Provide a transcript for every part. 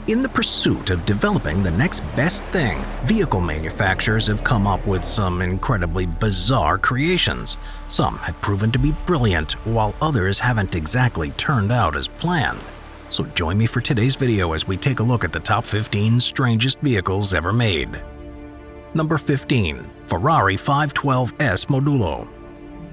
In the pursuit of developing the next best thing, vehicle manufacturers have come up with some incredibly bizarre creations. Some have proven to be brilliant, while others haven't exactly turned out as planned. So join me for today's video as we take a look at the top 15 strangest vehicles ever made. Number 15. Ferrari 512S Modulo.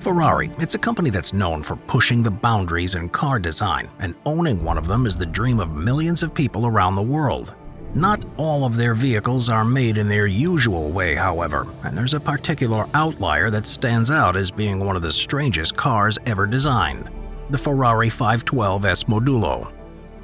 Ferrari, it's a company that's known for pushing the boundaries in car design, and owning one of them is the dream of millions of people around the world. Not all of their vehicles are made in their usual way, however, and there's a particular outlier that stands out as being one of the strangest cars ever designed: the Ferrari 512S Modulo.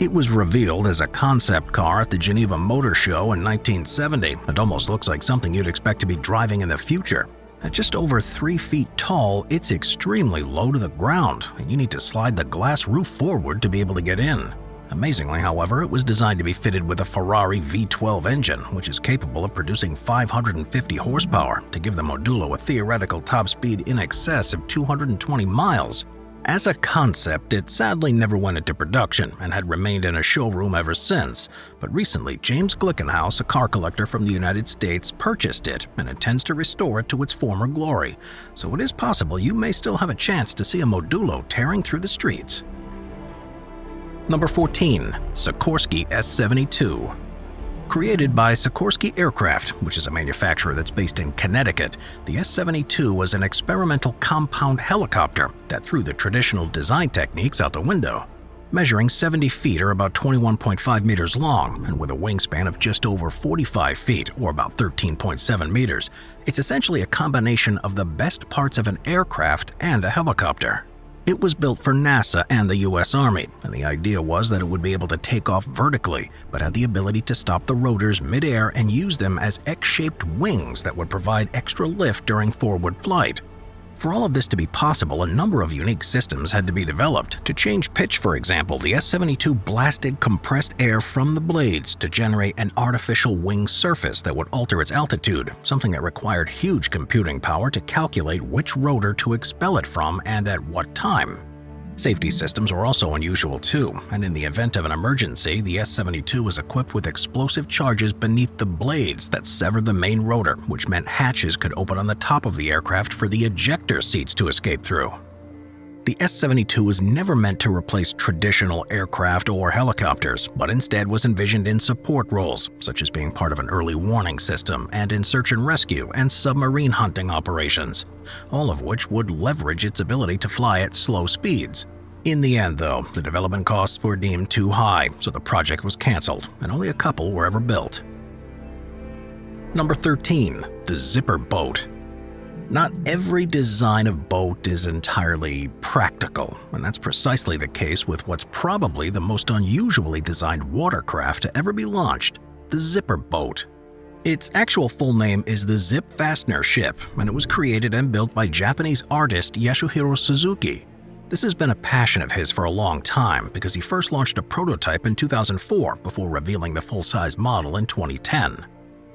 It was revealed as a concept car at the Geneva Motor Show in 1970. It almost looks like something you'd expect to be driving in the future. At just over 3 feet tall, it's extremely low to the ground, and you need to slide the glass roof forward to be able to get in. Amazingly, however, it was designed to be fitted with a Ferrari V12 engine, which is capable of producing 550 horsepower to give the Modulo a theoretical top speed in excess of 220 miles. As a concept, it sadly never went into production and had remained in a showroom ever since, but recently James Glickenhaus, a car collector from the United States, purchased it and intends to restore it to its former glory, so it is possible you may still have a chance to see a Modulo tearing through the streets. Number 14. Sakori S72. Created by Sikorsky Aircraft, which is a manufacturer that's based in Connecticut, the S-72 was an experimental compound helicopter that threw the traditional design techniques out the window. Measuring 70 feet or about 21.5 meters long, and with a wingspan of just over 45 feet or about 13.7 meters, it's essentially a combination of the best parts of an aircraft and a helicopter. It was built for NASA and the US Army, and the idea was that it would be able to take off vertically, but had the ability to stop the rotors mid-air and use them as X-shaped wings that would provide extra lift during forward flight. For all of this to be possible, a number of unique systems had to be developed. To change pitch, for example, the S-72 blasted compressed air from the blades to generate an artificial wing surface that would alter its altitude, something that required huge computing power to calculate which rotor to expel it from and at what time. Safety systems were also unusual too, and in the event of an emergency, the S-72 was equipped with explosive charges beneath the blades that severed the main rotor, which meant hatches could open on the top of the aircraft for the ejector seats to escape through. The S-72 was never meant to replace traditional aircraft or helicopters, but instead was envisioned in support roles, such as being part of an early warning system and in search and rescue and submarine hunting operations, all of which would leverage its ability to fly at slow speeds. In the end, though, the development costs were deemed too high, so the project was canceled, and only a couple were ever built. Number 13. The Zipper Boat. Not every design of boat is entirely practical, and that's precisely the case with what's probably the most unusually designed watercraft to ever be launched, the Zipper Boat. Its actual full name is the Zip Fastener Ship, and it was created and built by Japanese artist Yasuhiro Suzuki. This has been a passion of his for a long time because he first launched a prototype in 2004 before revealing the full-size model in 2010.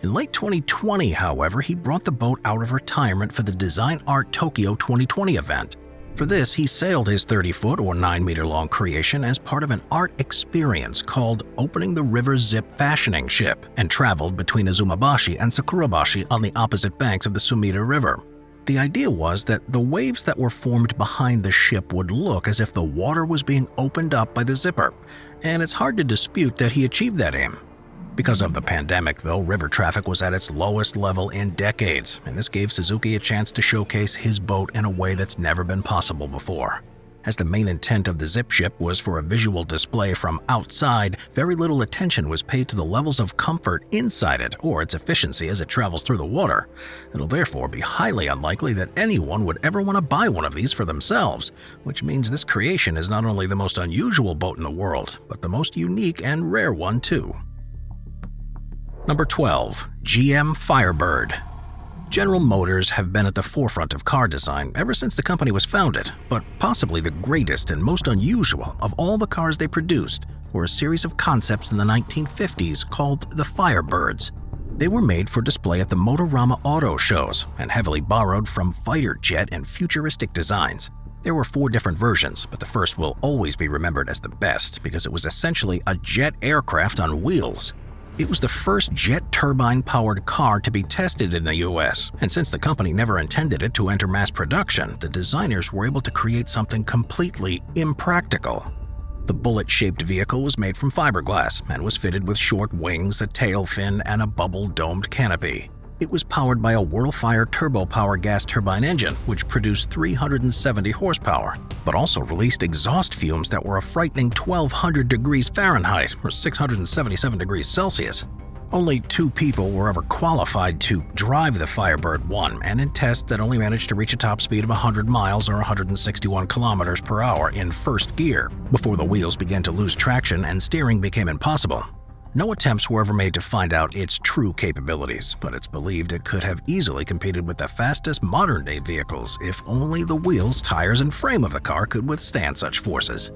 In late 2020, however, he brought the boat out of retirement for the Design Art Tokyo 2020 event. For this, he sailed his 30-foot or 9-meter-long creation as part of an art experience called Opening the River Zip Fashioning Ship, and traveled between Azumabashi and Sakurabashi on the opposite banks of the Sumida River. The idea was that the waves that were formed behind the ship would look as if the water was being opened up by the zipper, and it's hard to dispute that he achieved that aim. Because of the pandemic, though, river traffic was at its lowest level in decades, and this gave Suzuki a chance to showcase his boat in a way that's never been possible before. As the main intent of the Zip Ship was for a visual display from outside, very little attention was paid to the levels of comfort inside it or its efficiency as it travels through the water. It'll therefore be highly unlikely that anyone would ever want to buy one of these for themselves, which means this creation is not only the most unusual boat in the world, but the most unique and rare one too. Number 12. GM Firebird. General Motors have been at the forefront of car design ever since the company was founded, but possibly the greatest and most unusual of all the cars they produced were a series of concepts in the 1950s called the Firebirds. They were made for display at the Motorama auto shows and heavily borrowed from fighter jet and futuristic designs. There were 4 different versions, but the first will always be remembered as the best because it was essentially a jet aircraft on wheels. It was the first jet turbine-powered car to be tested in the US, and since the company never intended it to enter mass production, the designers were able to create something completely impractical. The bullet-shaped vehicle was made from fiberglass and was fitted with short wings, a tail fin, and a bubble-domed canopy. It was powered by a Whirlfire turbo-power gas turbine engine, which produced 370 horsepower, but also released exhaust fumes that were a frightening 1,200 degrees Fahrenheit or 677 degrees Celsius. Only 2 people were ever qualified to drive the Firebird 1, and in tests that only managed to reach a top speed of 100 miles or 161 kilometers per hour in first gear, before the wheels began to lose traction and steering became impossible. No attempts were ever made to find out its true capabilities, but it's believed it could have easily competed with the fastest modern-day vehicles if only the wheels, tires, and frame of the car could withstand such forces.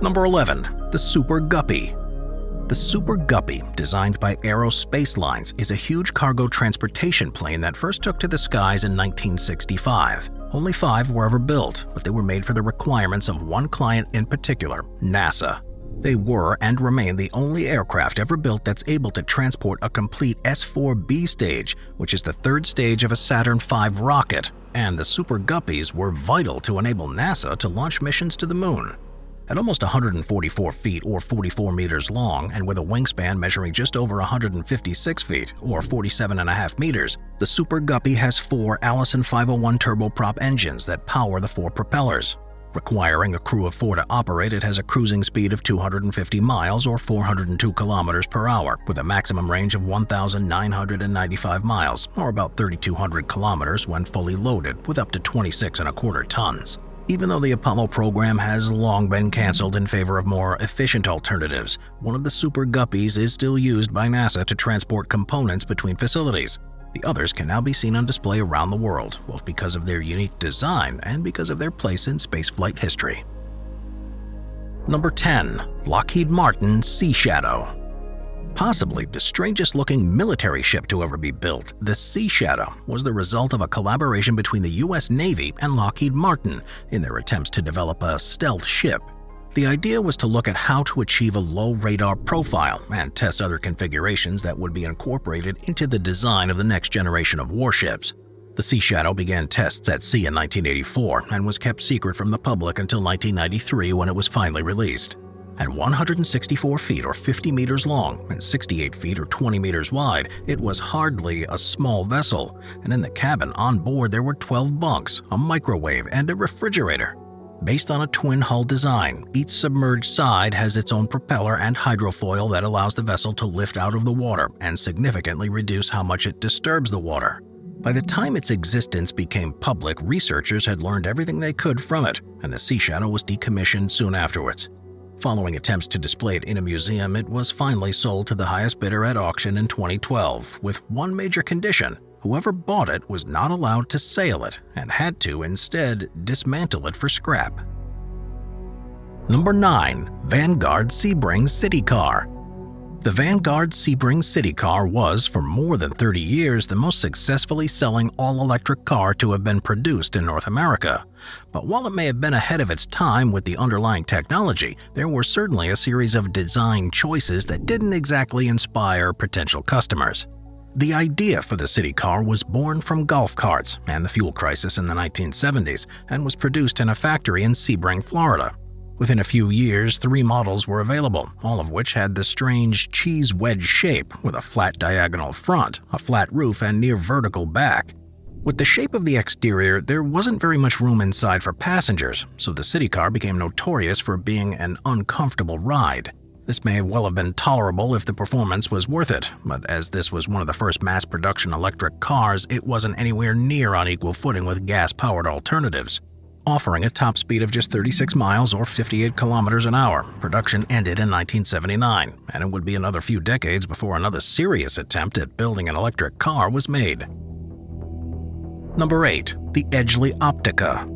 Number 11. The Super Guppy. The Super Guppy, designed by Aero Space Lines, is a huge cargo transportation plane that first took to the skies in 1965. Only 5 were ever built, but they were made for the requirements of one client in particular, NASA. They were and remain the only aircraft ever built that's able to transport a complete S4B stage, which is the 3rd stage of a Saturn V rocket, and the Super Guppies were vital to enable NASA to launch missions to the moon. At almost 144 feet or 44 meters long, and with a wingspan measuring just over 156 feet or 47.5 meters, the Super Guppy has 4 Allison 501 turboprop engines that power the 4 propellers. Requiring a crew of 4 to operate, it has a cruising speed of 250 miles or 402 kilometers per hour, with a maximum range of 1,995 miles or about 3,200 kilometers when fully loaded, with up to 26.25 tons. Even though the Apollo program has long been canceled in favor of more efficient alternatives, one of the Super Guppies is still used by NASA to transport components between facilities. The others can now be seen on display around the world, both because of their unique design and because of their place in spaceflight history. Number 10. Lockheed Martin Sea Shadow. Possibly the strangest-looking military ship to ever be built, the Sea Shadow was the result of a collaboration between the U.S. Navy and Lockheed Martin in their attempts to develop a stealth ship. The idea was to look at how to achieve a low radar profile and test other configurations that would be incorporated into the design of the next generation of warships. The Sea Shadow began tests at sea in 1984 and was kept secret from the public until 1993 when it was finally released. At 164 feet or 50 meters long and 68 feet or 20 meters wide, it was hardly a small vessel, and in the cabin on board there were 12 bunks, a microwave, and a refrigerator. Based on a twin-hull design, each submerged side has its own propeller and hydrofoil that allows the vessel to lift out of the water and significantly reduce how much it disturbs the water. By the time its existence became public, researchers had learned everything they could from it, and the Sea Shadow was decommissioned soon afterwards. Following attempts to display it in a museum, it was finally sold to the highest bidder at auction in 2012, with one major condition: whoever bought it was not allowed to sail it and had to instead dismantle it for scrap. Number 9. Vanguard Sebring City Car. The Vanguard Sebring City Car was, for more than 30 years, the most successfully selling all-electric car to have been produced in North America. But while it may have been ahead of its time with the underlying technology, there were certainly a series of design choices that didn't exactly inspire potential customers. The idea for the city car was born from golf carts and the fuel crisis in the 1970s and was produced in a factory in Sebring, Florida. Within a few years, 3 models were available, all of which had the strange cheese wedge shape with a flat diagonal front, a flat roof, and near vertical back. With the shape of the exterior, there wasn't very much room inside for passengers, so the city car became notorious for being an uncomfortable ride. This may well have been tolerable if the performance was worth it, but as this was one of the first mass-production electric cars, it wasn't anywhere near on equal footing with gas-powered alternatives. Offering a top speed of just 36 miles or 58 kilometers an hour, production ended in 1979, and it would be another few decades before another serious attempt at building an electric car was made. Number 8. The Edgeley Optica.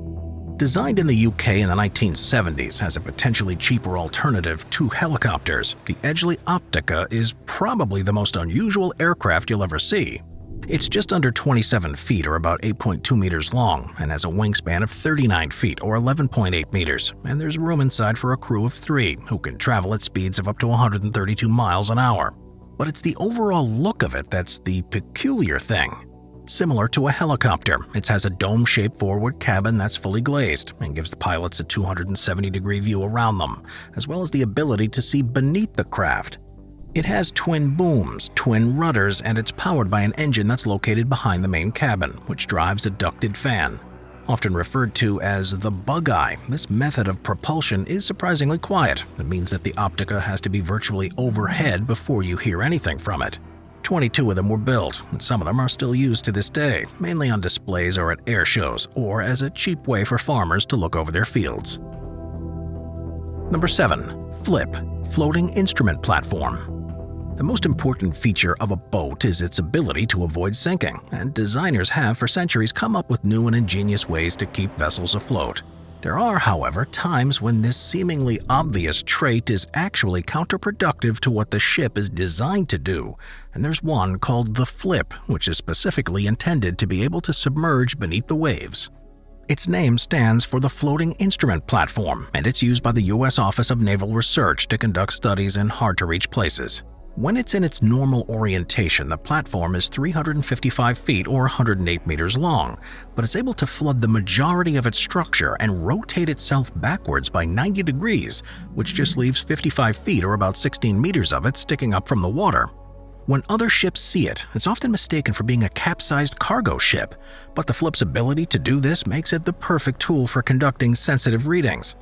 Designed in the UK in the 1970s as a potentially cheaper alternative to helicopters, the Edgeley Optica is probably the most unusual aircraft you'll ever see. It's just under 27 feet or about 8.2 meters long and has a wingspan of 39 feet or 11.8 meters, and there's room inside for a crew of 3 who can travel at speeds of up to 132 miles an hour. But it's the overall look of it that's the peculiar thing. Similar to a helicopter, it has a dome-shaped forward cabin that's fully glazed and gives the pilots a 270-degree view around them, as well as the ability to see beneath the craft. It has twin booms, twin rudders, and it's powered by an engine that's located behind the main cabin, which drives a ducted fan. Often referred to as the bug eye, this method of propulsion is surprisingly quiet. It means that the Optica has to be virtually overhead before you hear anything from it. 22 of them were built, and some of them are still used to this day, mainly on displays or at air shows, or as a cheap way for farmers to look over their fields. Number 7. Flip, floating instrument platform. The most important feature of a boat is its ability to avoid sinking, and designers have for centuries come up with new and ingenious ways to keep vessels afloat. There are, however, times when this seemingly obvious trait is actually counterproductive to what the ship is designed to do, and there's one called the flip, which is specifically intended to be able to submerge beneath the waves. Its name stands for the Floating Instrument Platform, and it's used by the U.S. Office of Naval Research to conduct studies in hard-to-reach places. When it's in its normal orientation, the platform is 355 feet or 108 meters long, but it's able to flood the majority of its structure and rotate itself backwards by 90 degrees, which just leaves 55 feet or about 16 meters of it sticking up from the water. When other ships see it, it's often mistaken for being a capsized cargo ship, but the Flip's ability to do this makes it the perfect tool for conducting sensitive readings.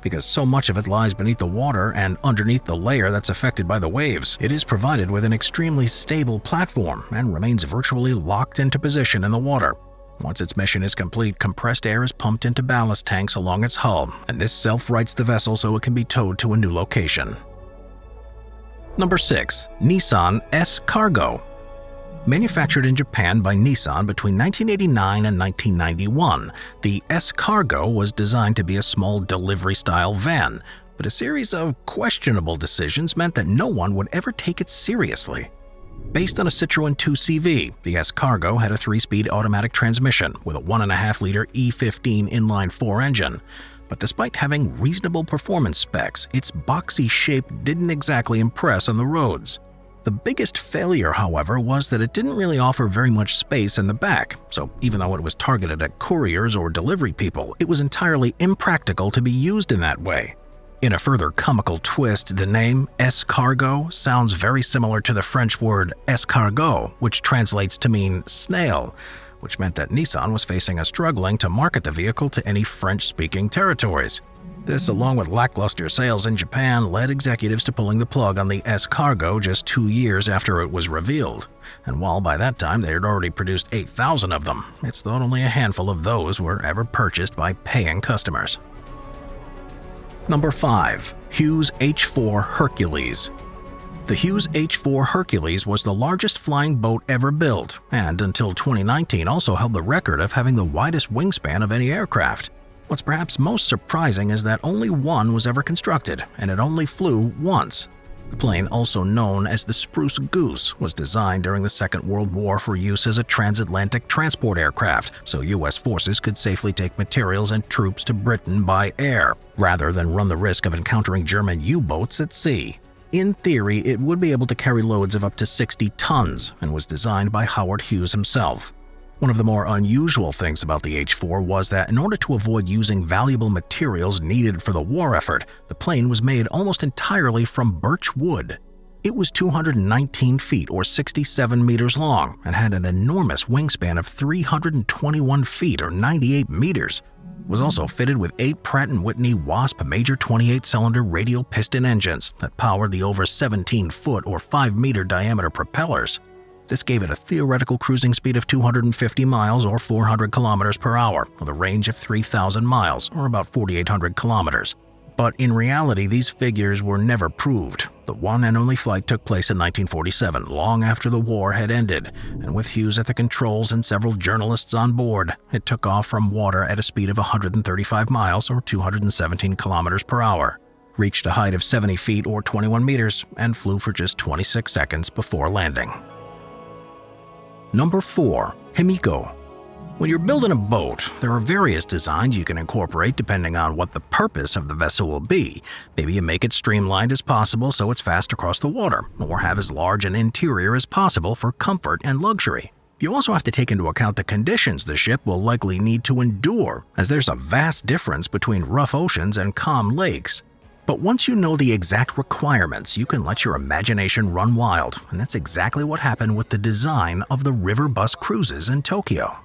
Because so much of it lies beneath the water and underneath the layer that's affected by the waves, it is provided with an extremely stable platform and remains virtually locked into position in the water. Once its mission is complete, compressed air is pumped into ballast tanks along its hull, and this self-rights the vessel so it can be towed to a new location. Number 6. Nissan Scargo. Manufactured in Japan by Nissan between 1989 and 1991, the Scargo was designed to be a small delivery-style van, but a series of questionable decisions meant that no one would ever take it seriously. Based on a Citroën 2CV, the Scargo had a 3-speed automatic transmission with a 1.5-liter E15 inline-4 engine. But despite having reasonable performance specs, its boxy shape didn't exactly impress on the roads. The biggest failure, however, was that it didn't really offer very much space in the back, so even though it was targeted at couriers or delivery people, it was entirely impractical to be used in that way. In a further comical twist, the name Scargo sounds very similar to the French word escargot, which translates to mean snail, which meant that Nissan was facing a struggling to market the vehicle to any French-speaking territories. This, along with lackluster sales in Japan, led executives to pulling the plug on the Scargo just 2 years after it was revealed. And while by that time they had already produced 8,000 of them, it's thought only a handful of those were ever purchased by paying customers. Number 5. Hughes H4 Hercules. The Hughes H4 Hercules was the largest flying boat ever built, and until 2019 also held the record of having the widest wingspan of any aircraft. What's perhaps most surprising is that only one was ever constructed, and it only flew once. The plane, also known as the Spruce Goose, was designed during the Second World War for use as a transatlantic transport aircraft, so U.S. forces could safely take materials and troops to Britain by air, rather than run the risk of encountering German U-boats at sea. In theory, it would be able to carry loads of up to 60 tons, and was designed by Howard Hughes himself. One of the more unusual things about the H4 was that in order to avoid using valuable materials needed for the war effort, the plane was made almost entirely from birch wood. It was 219 feet or 67 meters long and had an enormous wingspan of 321 feet or 98 meters. It was also fitted with 8 Pratt & Whitney Wasp Major 28-cylinder radial piston engines that powered the over 17-foot or 5-meter diameter propellers. This gave it a theoretical cruising speed of 250 miles or 400 kilometers per hour, with a range of 3,000 miles or about 4,800 kilometers. But in reality, these figures were never proved. The one and only flight took place in 1947, long after the war had ended, and with Hughes at the controls and several journalists on board, it took off from water at a speed of 135 miles or 217 kilometers per hour, reached a height of 70 feet or 21 meters, and flew for just 26 seconds before landing. Number 4. Himiko. When you're building a boat, there are various designs you can incorporate depending on what the purpose of the vessel will be. Maybe you make it streamlined as possible so it's fast across the water, or have as large an interior as possible for comfort and luxury. You also have to take into account the conditions the ship will likely need to endure, as there's a vast difference between rough oceans and calm lakes. But once you know the exact requirements, you can let your imagination run wild, and that's exactly what happened with the design of the river bus cruises in Tokyo.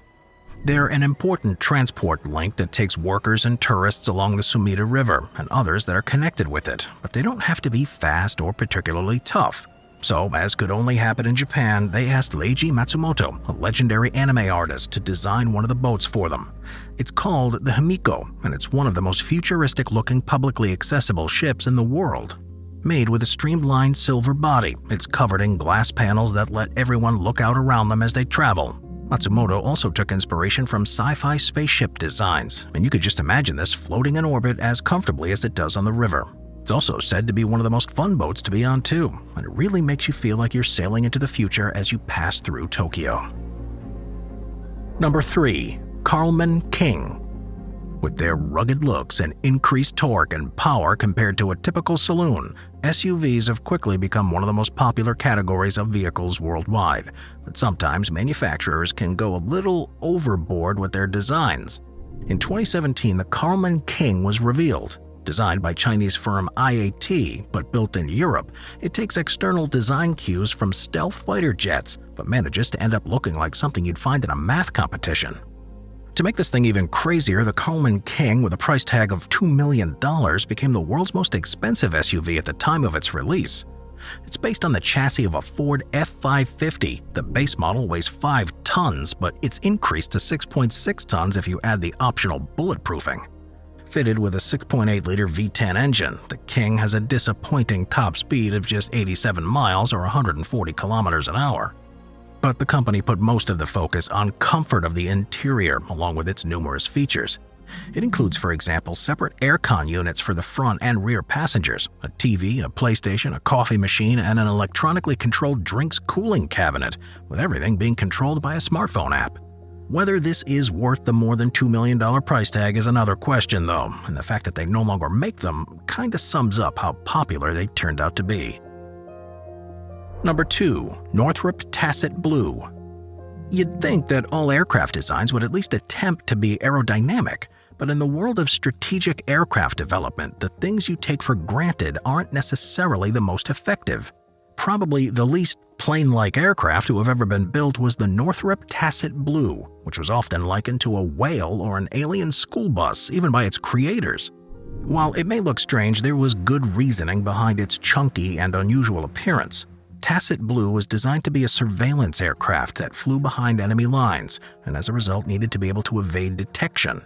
They're an important transport link that takes workers and tourists along the Sumida River and others that are connected with it, but they don't have to be fast or particularly tough. So, as could only happen in Japan, they asked Leiji Matsumoto, a legendary anime artist, to design one of the boats for them. It's called the Himiko, and it's one of the most futuristic-looking publicly accessible ships in the world. Made with a streamlined silver body, it's covered in glass panels that let everyone look out around them as they travel. Matsumoto also took inspiration from sci-fi spaceship designs, and you could just imagine this floating in orbit as comfortably as it does on the river. It's also said to be one of the most fun boats to be on too, and it really makes you feel like you're sailing into the future as you pass through Tokyo. Number 3. Karlman King. With their rugged looks and increased torque and power compared to a typical saloon, SUVs have quickly become one of the most popular categories of vehicles worldwide, but sometimes manufacturers can go a little overboard with their designs. In 2017, the Karlman King was revealed. Designed by Chinese firm IAT, but built in Europe, it takes external design cues from stealth fighter jets, but manages to end up looking like something you'd find in a math competition. To make this thing even crazier, the Karlman King, with a price tag of $2 million, became the world's most expensive SUV at the time of its release. It's based on the chassis of a Ford F550. The base model weighs 5 tons, but it's increased to 6.6 tons if you add the optional bulletproofing. Fitted with a 6.8-liter V10 engine, the King has a disappointing top speed of just 87 miles or 140 kilometers an hour. But the company put most of the focus on comfort of the interior along with its numerous features. It includes, for example, separate aircon units for the front and rear passengers, a TV, a PlayStation, a coffee machine, and an electronically controlled drinks cooling cabinet, with everything being controlled by a smartphone app. Whether this is worth the more than $2 million price tag is another question though, and the fact that they no longer make them kinda sums up how popular they turned out to be. Number 2. Northrop Tacit Blue. You'd think that all aircraft designs would at least attempt to be aerodynamic, but in the world of strategic aircraft development, the things you take for granted aren't necessarily the most effective. Probably the least plane-like aircraft to have ever been built was the Northrop Tacit Blue, which was often likened to a whale or an alien school bus, even by its creators. While it may look strange, there was good reasoning behind its chunky and unusual appearance. Tacit Blue was designed to be a surveillance aircraft that flew behind enemy lines, and as a result needed to be able to evade detection.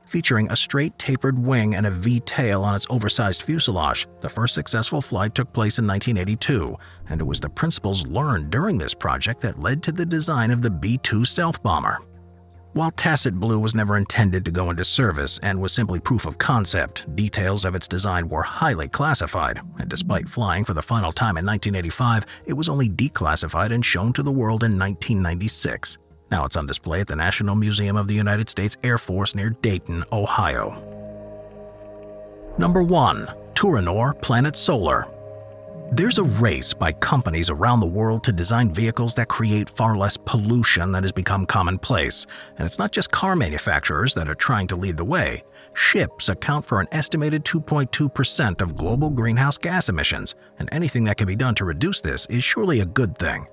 Featuring a straight tapered wing and a V-tail on its oversized fuselage, the first successful flight took place in 1982, and it was the principles learned during this project that led to the design of the B-2 stealth bomber. While Tacit Blue was never intended to go into service and was simply proof of concept, details of its design were highly classified, and despite flying for the final time in 1985, it was only declassified and shown to the world in 1996. Now it's on display at the National Museum of the United States Air Force near Dayton, Ohio. Number 1. Tanor Planet Solar. There's a race by companies around the world to design vehicles that create far less pollution than has become commonplace. And it's not just car manufacturers that are trying to lead the way. Ships account for an estimated 2.2% of global greenhouse gas emissions, and anything that can be done to reduce this is surely a good thing.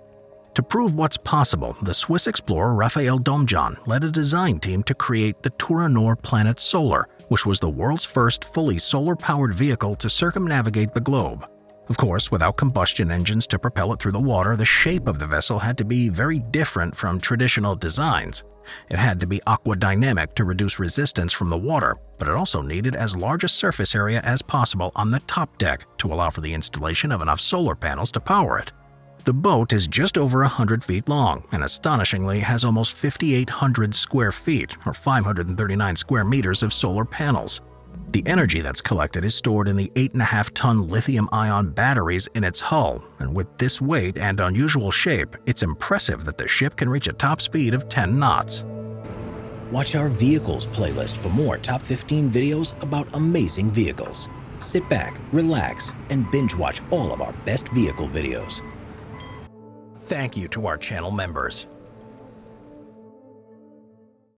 To prove what's possible, the Swiss explorer Raphael Domjan led a design team to create the Tanor Planet Solar, which was the world's first fully solar-powered vehicle to circumnavigate the globe. Of course, without combustion engines to propel it through the water, the shape of the vessel had to be very different from traditional designs. It had to be aquadynamic to reduce resistance from the water, but it also needed as large a surface area as possible on the top deck to allow for the installation of enough solar panels to power it. The boat is just over 100 feet long and astonishingly has almost 5,800 square feet or 539 square meters of solar panels. The energy that's collected is stored in the 8.5-ton lithium-ion batteries in its hull, and with this weight and unusual shape, it's impressive that the ship can reach a top speed of 10 knots. Watch our Vehicles playlist for more top 15 videos about amazing vehicles. Sit back, relax, and binge-watch all of our best vehicle videos. Thank you to our channel members.